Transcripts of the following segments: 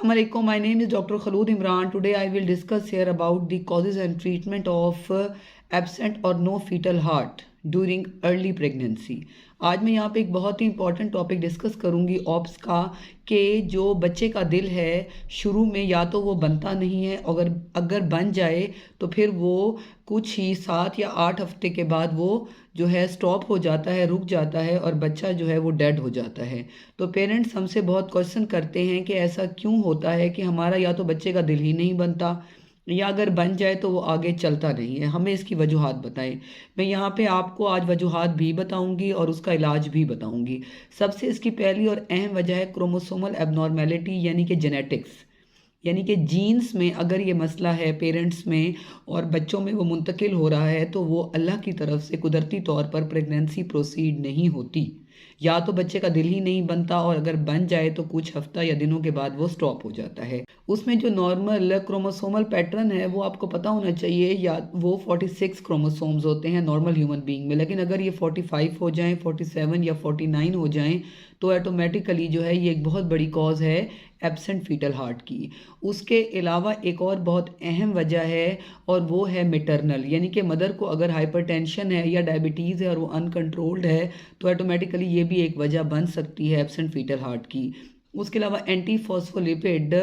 Assalamu alaikum. My name is Dr. Khalood Imran. Today I will discuss here about the causes and treatment of absent or no fetal heart during early pregnancy. आज मैं यहाँ पे एक बहुत ही important topic discuss करूँगी ops का कि जो बच्चे का दिल है शुरू में या तो वो बनता नहीं है, अगर बन जाए तो फिर वो कुछ ही 7 या 8 हफ्ते के बाद वो जो है स्टॉप हो जाता है, रुक जाता है और बच्चा जो है वो डेड हो जाता है। तो पेरेंट्स हमसे बहुत क्वेश्चन करते हैं कि ऐसा क्यों होता है कि हमारा या तो बच्चे का दिल ही नहीं बनता या अगर बन जाए तो वो आगे चलता नहीं है, हमें इसकी वजूहात बताएं। मैं यहाँ पे आपको आज वजूहात भी बताऊंगी और उसका इलाज भी बताऊंगी। सबसे इसकी पहली और अहम वजह है क्रोमोसोमल एबनॉर्मेलिटी यानी कि जेनेटिक्स, यानी कि जीन्स में अगर ये मसला है पेरेंट्स में और बच्चों में वो मुंतकिल हो रहा है तो वो अल्लाह की तरफ से कुदरती तौर पर प्रेगनेंसी प्रोसीड नहीं होती, या तो बच्चे का दिल ही नहीं बनता और अगर बन जाए तो कुछ हफ्ता या दिनों के बाद वो स्टॉप हो जाता है। उसमें जो नॉर्मल क्रोमोसोमल पैटर्न है वो आपको पता होना चाहिए, या वो 46 क्रोमोसोम्स होते हैं नॉर्मल ह्यूमन बीइंग में, लेकिन अगर ये 45 हो जाएं, 47 या 49 हो जाएं तो ऑटोमेटिकली जो है ये एक बहुत बड़ी कॉज है एब्सेंट फीटल हार्ट की। उसके अलावा एक और बहुत अहम वजह है और वो है मैटरनल, यानी कि मदर को अगर हाइपरटेंशन है या डायबिटीज़ है और वो अनकंट्रोल्ड है तो ऑटोमेटिकली ये भी एक वजह बन सकती है एब्सेंट फीटल हार्ट की। उसके अलावा एंटी फॉस्फोलिपिड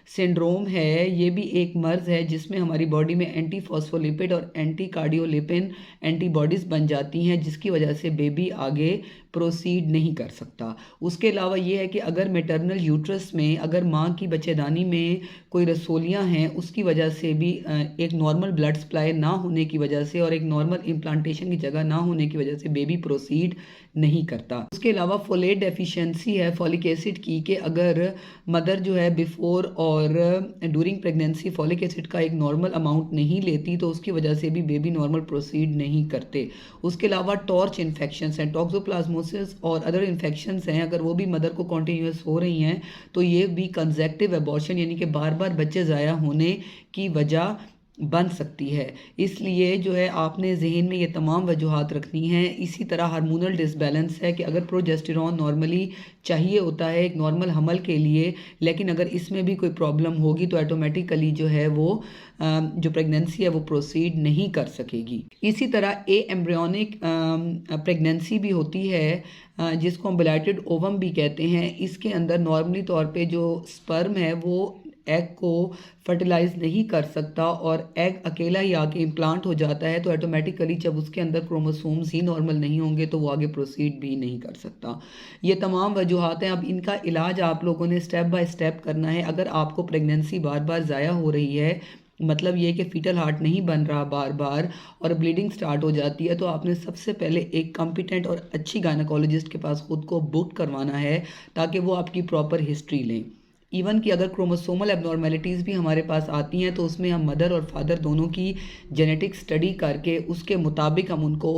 सिंड्रोम है, ये भी एक मर्ज़ है जिसमें हमारी बॉडी में एंटी फॉस्फोलिपिड और एंटी कार्डियोलिपिन एंटीबॉडीज़ बन जाती हैं जिसकी वजह से बेबी आगे प्रोसीड नहीं कर सकता। उसके अलावा ये है कि अगर मैटरनल यूट्रस में अगर माँ की बच्चेदानी में कोई रसोलियाँ हैं उसकी वजह से भी एक नॉर्मल ब्लड सप्लाई ना होने की वजह से और एक नॉर्मल इम्प्लांटेशन की जगह ना होने की वजह से बेबी प्रोसीड नहीं करता। उसके अलावा फोलेट डेफिशिएंसी है फॉलिक एसिड की, कि अगर मदर जो है बिफोर और ड्यूरिंग प्रेगनेंसी फॉलिक एसिड का एक नॉर्मल अमाउंट नहीं लेती तो उसकी वजह से भी बेबी नॉर्मल प्रोसीड नहीं करते। उसके अलावा टॉर्च इन्फेक्शंस हैं, टॉक्सोप्लाज्मोसिस और अदर इन्फेक्शंस हैं, अगर वो भी मदर को कॉन्टीन्यूस हो रही हैं तो ये भी कंसेक्टिव एबॉर्शन यानी कि बार बार बच्चे ज़ाया होने की वजह बन सकती है। इसलिए जो है आपने जहन में ये तमाम वजूहात रखनी हैं। इसी तरह हार्मोनल डिसबैलेंस है कि अगर प्रोजेस्टेरॉन नॉर्मली चाहिए होता है एक नॉर्मल हमल के लिए, लेकिन अगर इसमें भी कोई प्रॉब्लम होगी तो ऑटोमेटिकली जो है वो जो प्रेगनेंसी है वो प्रोसीड नहीं कर सकेगी। इसी तरह एम्ब्रियोनिक प्रेगनेंसी भी होती है जिसको हम बिलाटेड ओवम भी कहते हैं। इसके अंदर नॉर्मली तौर पे जो स्पर्म है वो एग को फर्टिलाइज नहीं कर सकता और एग अकेला ही आके इम्प्लांट हो जाता है, तो ऑटोमेटिकली जब उसके अंदर क्रोमोसोम्स ही नॉर्मल नहीं होंगे तो वो आगे प्रोसीड भी नहीं कर सकता। ये तमाम वजूहात हैं। अब इनका इलाज आप लोगों ने स्टेप बाय स्टेप करना है। अगर आपको प्रेगनेंसी बार बार ज़ाया हो रही है, मतलब ये कि फीटल हार्ट नहीं बन रहा बार बार और ब्लीडिंग स्टार्ट हो जाती है, तो आपने सबसे पहले एक कॉम्पिटेंट और अच्छी गायनेकोलॉजिस्ट के पास खुद को बुक करवाना है ताकि वो आपकी प्रॉपर हिस्ट्री लें। इवन कि अगर क्रोमोसोमल एबनॉर्मेलिटीज़ भी हमारे पास आती हैं तो उसमें हम मदर और फादर दोनों की जेनेटिक स्टडी करके उसके मुताबिक हम उनको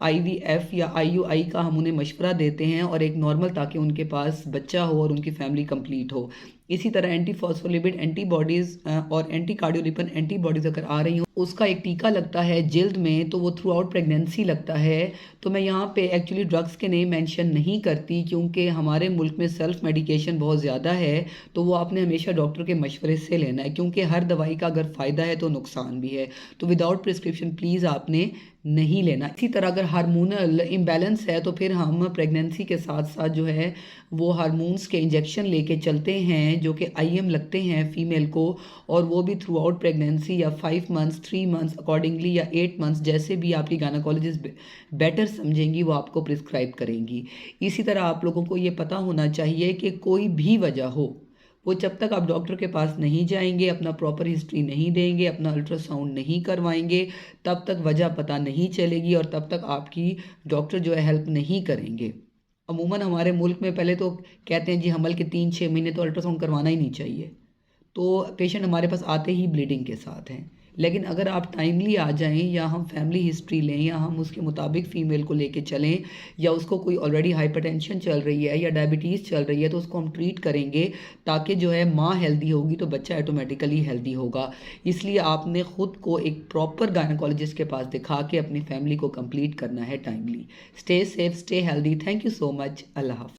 IVF या IUI का हम उन्हें मशवरा देते हैं और एक नॉर्मल, ताकि उनके पास बच्चा हो और उनकी फैमिली कंप्लीट हो। इसी तरह एंटी फॉस्फोलिपिड एंटीबॉडीज़ और एंटी कार्डियोलिपिन एंटीबॉडीज़ अगर आ रही हो उसका एक टीका लगता है जिल्द में, तो वो थ्रू आउट प्रेगनेंसी लगता है। तो मैं यहाँ पे एक्चुअली ड्रग्स के नेम मेंशन नहीं करती क्योंकि हमारे मुल्क में सेल्फ मेडिकेशन बहुत ज़्यादा है, तो वो आपने हमेशा डॉक्टर के मशवरे से लेना है क्योंकि हर दवाई का अगर फ़ायदा है तो नुकसान भी है। तो विदाउट प्रिस्क्रिप्शन प्लीज़ आपने नहीं लेना। इसी तरह अगर हार्मोनल इम्बैलेंस है तो फिर हम प्रेगनेंसी के साथ साथ जो है वो हार्मोन्स के इंजेक्शन लेके चलते हैं जो कि IM लगते हैं फीमेल को, और वो भी थ्रू आउट प्रेगनेंसी या 5 मंथ्स 3 मंथ्स अकॉर्डिंगली या 8 मंथ्स जैसे भी आपकी गायनेकोलॉजिस्ट बेटर समझेंगी वो आपको प्रिस्क्राइब करेंगी। इसी तरह आप लोगों को ये पता होना चाहिए कि कोई भी वजह हो वो जब तक आप डॉक्टर के पास नहीं जाएंगे, अपना प्रॉपर हिस्ट्री नहीं देंगे, अपना अल्ट्रासाउंड नहीं करवाएंगे, तब तक वजह पता नहीं चलेगी और तब तक आपकी डॉक्टर जो है हेल्प नहीं करेंगे। अमूमन हमारे मुल्क में पहले तो कहते हैं जी हमल के 3-6 महीने तो अल्ट्रासाउंड करवाना ही नहीं चाहिए, तो पेशेंट हमारे पास आते ही ब्लीडिंग के साथ हैं। लेकिन अगर आप टाइमली आ जाएं या हम फैमिली हिस्ट्री लें या हम उसके मुताबिक फ़ीमेल को लेके चलें या उसको कोई ऑलरेडी हाइपरटेंशन चल रही है या डायबिटीज़ चल रही है तो उसको हम ट्रीट करेंगे, ताकि जो है माँ हेल्दी होगी तो बच्चा ऑटोमेटिकली हेल्दी होगा। इसलिए आपने ख़ुद को एक प्रॉपर गायनेकोलॉजिस्ट के पास दिखा के अपनी फैमिली को कंप्लीट करना है timely. Stay safe, stay healthy. Thank you so much. Allah हाफ़िज़।